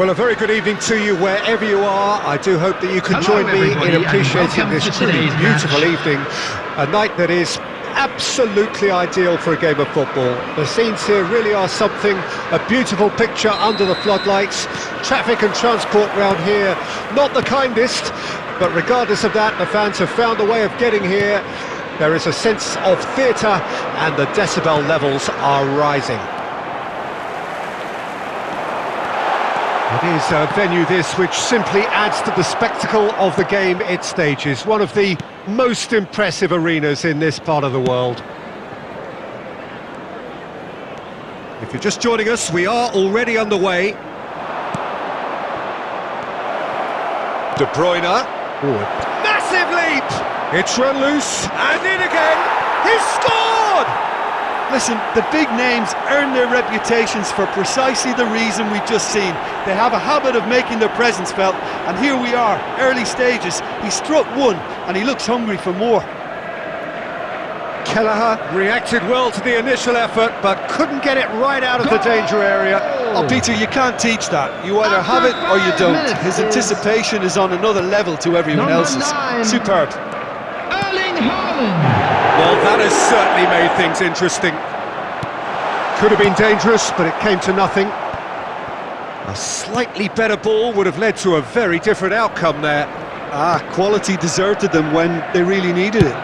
Well, a very good evening to you wherever you are. I do hope that you can join me in appreciating this truly beautiful evening, a night that is absolutely ideal for a game of football. The scenes here really are something, a beautiful picture under the floodlights. Traffic and transport round here, not the kindest, but regardless of that, the fans have found a way of getting here. There is a sense of theatre and the decibel levels are rising. It is a venue this which simply adds to the spectacle of the game it stages. One of the most impressive arenas in this part of the world. If you're just joining us, we are already underway. De Bruyne. Massive leap! It's run loose, and in again! He's scored! Listen, the big names earn their reputations for precisely the reason we've just seen. They have a habit of making their presence felt, and here we are, early stages. He struck one, and he looks hungry for more. Kelleher reacted well to the initial effort, but couldn't get it right out of the danger area. Oh, Peter, you can't teach that. You either have it or you don't. His anticipation is on another level to everyone else's. Superb. Well, that has certainly made things interesting. Could have been dangerous, but it came to nothing. A slightly better ball would have led to a very different outcome there. Quality deserted them when they really needed it.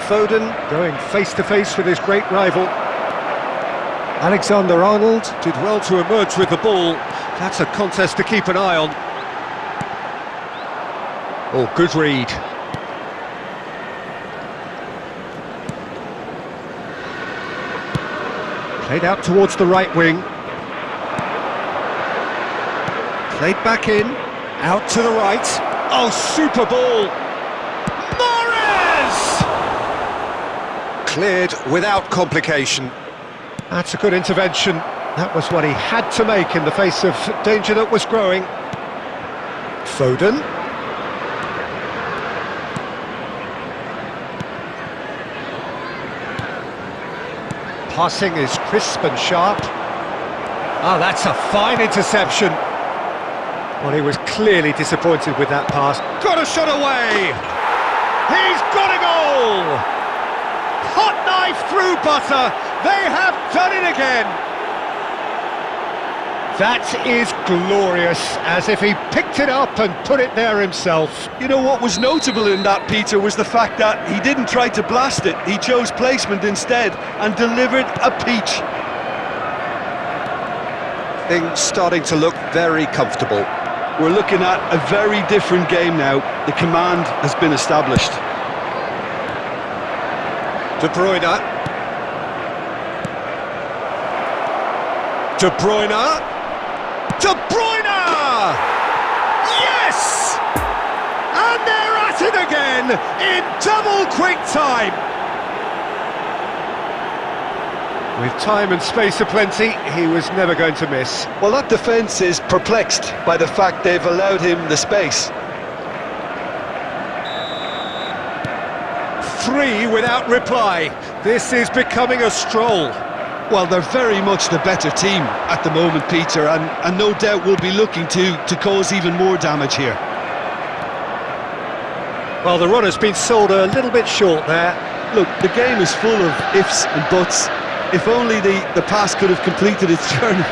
Foden going face-to-face with his great rival. Alexander-Arnold did well to emerge with the ball. That's a contest to keep an eye on. Oh, good read. Played out towards the right wing. Played back in, out to the right. Oh, super ball! Morris! Cleared without complication. That's a good intervention. That was what he had to make in the face of danger that was growing. Foden. Passing is crisp and sharp. That's a fine interception. Well, he was clearly disappointed with that pass. Got a shot away! He's got a goal! Hot knife through butter! They have done it again! That is glorious, as if he picked it up and put it there himself. You know what was notable in that, Peter, was the fact that he didn't try to blast it. He chose placement instead and delivered a peach. Things starting to look very comfortable. We're looking at a very different game now. The command has been established. De Bruyne. De Bruyne. De Bruyne! Yes! And they're at it again in double quick time. With time and space aplenty, he was never going to miss. Well, that defence is perplexed by the fact they've allowed him the space. 3 without reply. This is becoming a stroll. Well, they're very much the better team at the moment, Peter, and no doubt will be looking to cause even more damage here. Well, the run has been sold a little bit short there. Look, the game is full of ifs and buts. If only the pass could have completed its journey.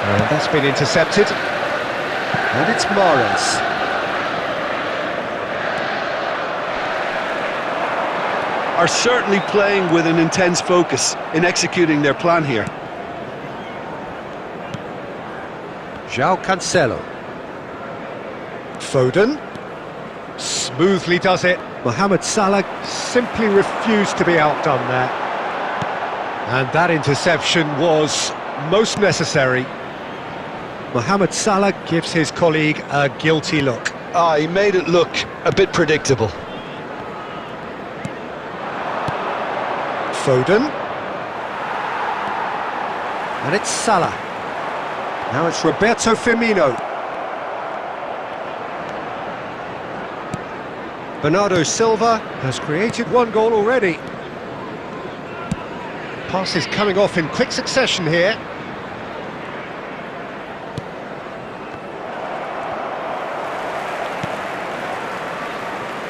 And that's been intercepted. And it's Mahrez. Are certainly playing with an intense focus in executing their plan here. João Cancelo. Foden. Smoothly does it. Mohamed Salah simply refused to be outdone there. And that interception was most necessary. Mohamed Salah gives his colleague a guilty look. He made it look a bit predictable. Foden. And it's Salah. Now it's Roberto Firmino. Bernardo Silva has created one goal already. Passes coming off in quick succession here.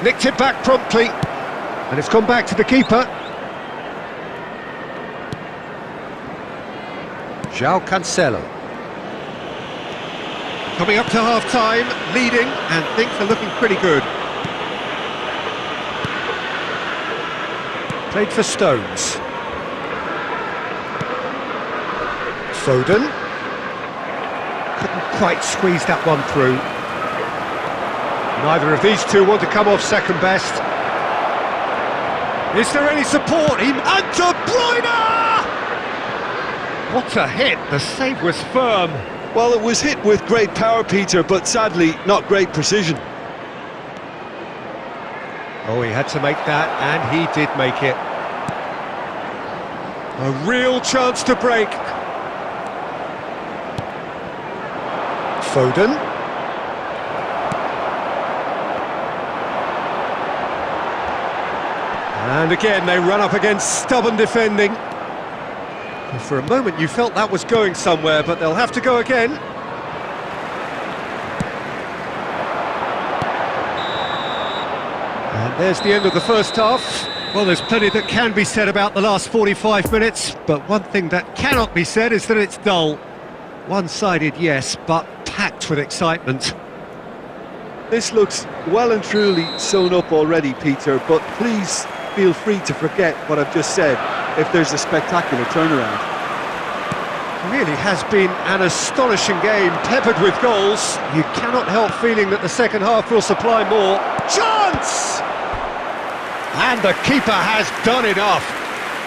Nicked it back promptly, and it's gone back to the keeper. João Cancelo. Coming up to half-time, leading, and things are looking pretty good. Played for Stones. Foden. Couldn't quite squeeze that one through. Neither of these two want to come off second best. Is there any support? And De Bruyne! What a hit! The save was firm. Well, it was hit with great power, Peter, but sadly not great precision. Oh, he had to make that, and he did make it. A real chance to break. Foden. And again, they run up against stubborn defending. And for a moment, you felt that was going somewhere, but they'll have to go again. And there's the end of the first half. Well, there's plenty that can be said about the last 45 minutes, but one thing that cannot be said is that it's dull. One-sided, yes, but packed with excitement. This looks well and truly sewn up already, Peter, but please feel free to forget what I've just said if there's a spectacular turnaround. It really has been an astonishing game, peppered with goals. You cannot help feeling that the second half will supply more. Chance! And the keeper has done enough.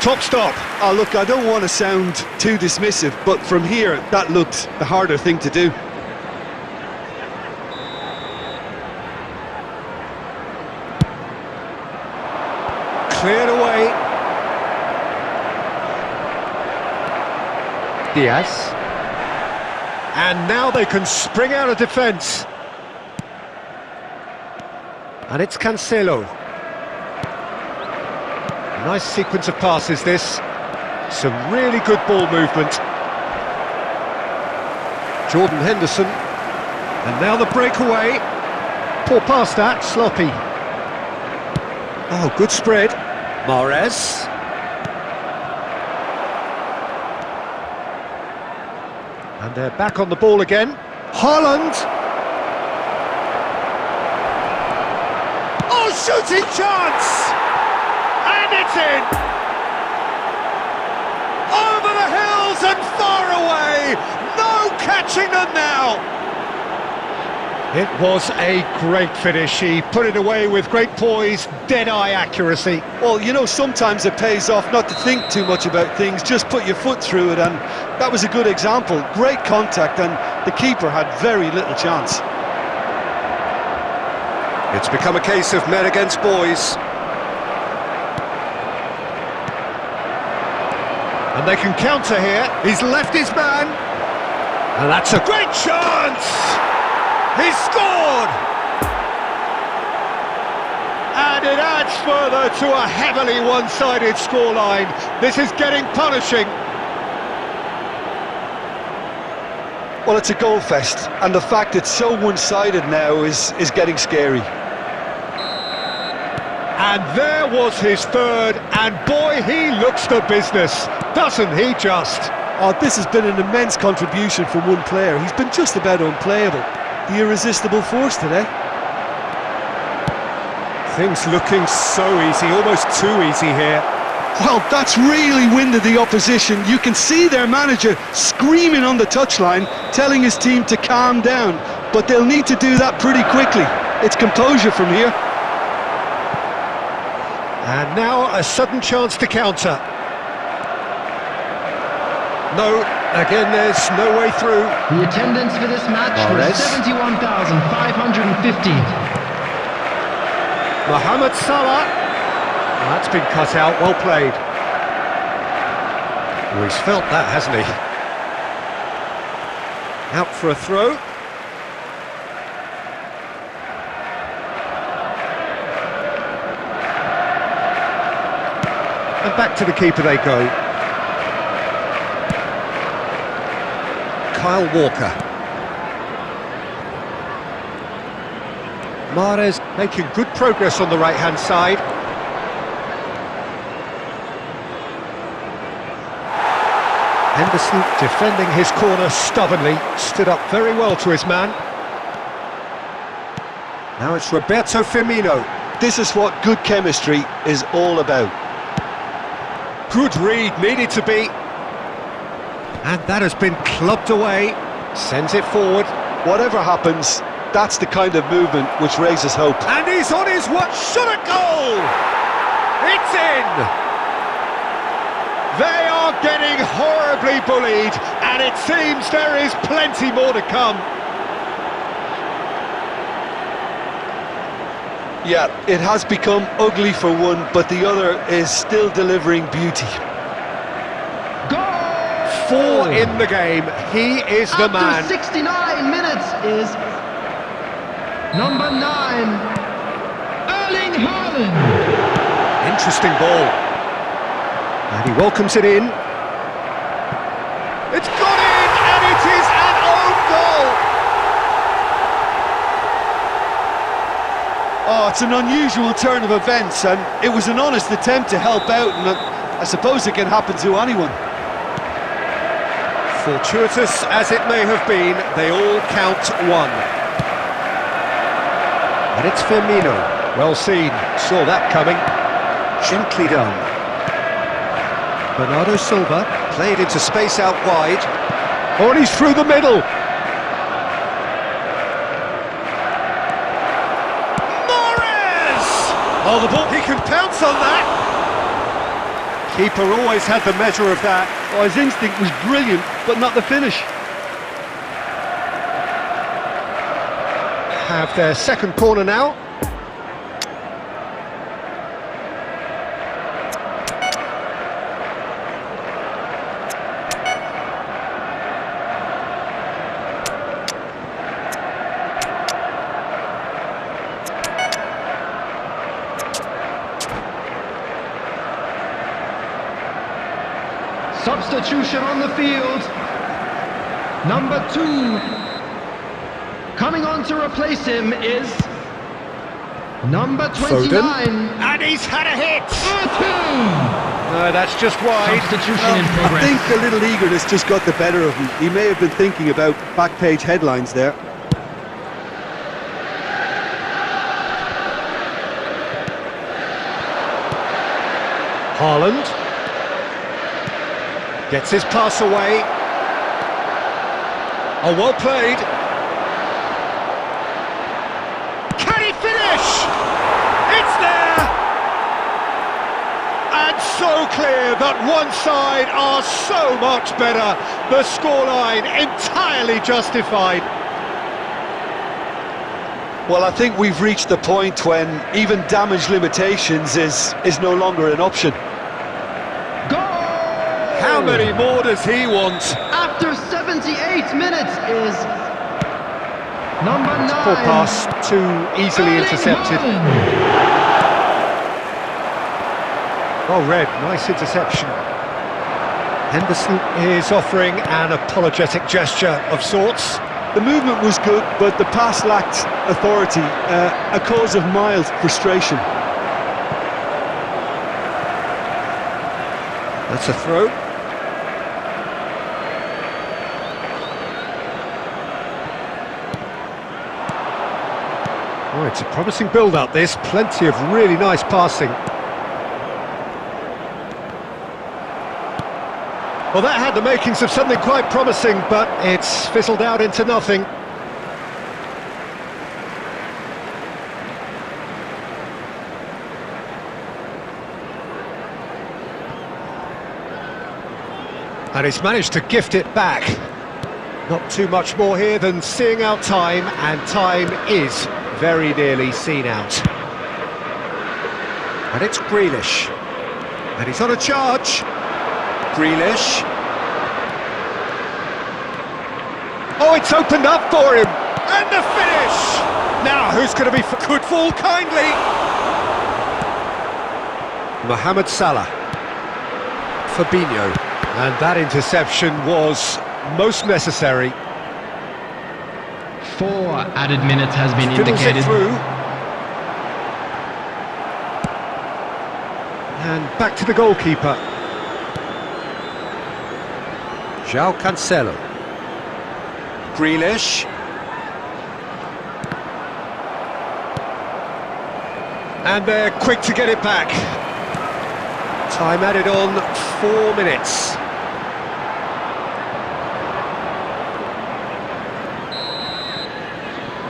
Top stop. Oh, look, I don't want to sound too dismissive, but from here, that looked the harder thing to do. Cleared away. Diaz. And now they can spring out of defence. And it's Cancelo. Nice sequence of passes, this. Some really good ball movement. Jordan Henderson. And now the breakaway. Poor pass that, sloppy. Oh, good spread. Mahrez. And they're back on the ball again. Haaland. Oh, shooting chance! And it's in! Over the hills and far away! No catching them now! It was a great finish. He put it away with great poise, dead-eye accuracy. Well, you know, sometimes it pays off not to think too much about things, just put your foot through it, and that was a good example. Great contact, and the keeper had very little chance. It's become a case of men against boys. And they can counter here. He's left his man. And that's a great chance! He scored! And it adds further to a heavily one-sided scoreline. This is getting punishing. Well, it's a goal fest, and the fact it's so one-sided now is getting scary. And there was his third, and boy, he looks the business, doesn't he just? Oh, this has been an immense contribution from one player. He's been just about unplayable. The irresistible force today. Things looking so easy, almost too easy here. Well, that's really winded the opposition. You can see their manager screaming on the touchline, telling his team to calm down. But they'll need to do that pretty quickly. It's composure from here. And now a sudden chance to counter. No, again there's no way through. The attendance for this match was 71,550. Mohamed Salah. That's been cut out, well played. Oh, he's felt that, hasn't he? Out for a throw. And back to the keeper they go. Kyle Walker. Mahrez making good progress on the right-hand side. Henderson defending his corner stubbornly, stood up very well to his man. Now it's Roberto Firmino. This is what good chemistry is all about. Good read, needed to be. And that has been clubbed away. Sends it forward. Whatever happens, that's the kind of movement which raises hope. And he's on his what shot a goal! It's in! They are getting horribly bullied, and it seems there is plenty more to come. Yeah, it has become ugly for one, but the other is still delivering beauty. Goal! 4 in the game. He is the man. After 69 minutes is number 9, Erling Haaland. Interesting ball. And he welcomes it in. It's gone in, and it is an own goal! Oh, it's an unusual turn of events, and it was an honest attempt to help out, and I suppose it can happen to anyone. Fortuitous as it may have been, they all count one. And it's Firmino. Well seen, saw that coming. Gently done. Bernardo Silva played into space out wide. Oh, and he's through the middle. Oh, the ball, he can pounce on that! Keeper always had the measure of that. Oh, his instinct was brilliant, but not the finish. Have their second corner now. Substitution on the field. Number 2. Coming on to replace him is number 29. Foden. And he's had a hit! No, that's just wide. Substitution in progress. I think the little eagerness just got the better of him. He may have been thinking about back page headlines there. Haaland. Gets his pass away. Oh, well played. Can he finish? It's there! And so clear that one side are so much better. The scoreline entirely justified. Well, I think we've reached the point when even damage limitations is no longer an option. How many more does he want? After 78 minutes is number 9. Poor pass, too easily intercepted. Well read, nice interception. Henderson is offering an apologetic gesture of sorts. The movement was good, but the pass lacked authority, a cause of mild frustration. That's a throw. Oh, it's a promising build-up, this. Plenty of really nice passing. Well, that had the makings of something quite promising, but it's fizzled out into nothing. And he's managed to gift it back. Not too much more here than seeing out time, and time is very nearly seen out. And it's Grealish. And he's on a charge. Grealish. Oh, it's opened up for him. And the finish! Now, who's going to be good fall kindly? Mohamed Salah. Fabinho. And that interception was most necessary. 4 added minutes has been Fiddles it indicated. through. And back to the goalkeeper. João Cancelo. Grealish. And they're quick to get it back. Time added on, 4 minutes.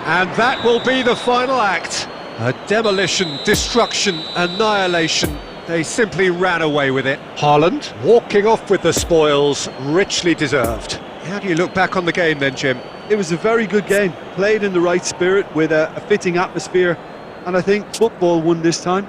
And that will be the final act. A demolition, destruction, annihilation. They simply ran away with it. Haaland walking off with the spoils, richly deserved. How do you look back on the game then, Jim? It was a very good game, played in the right spirit with a fitting atmosphere, and I think football won this time.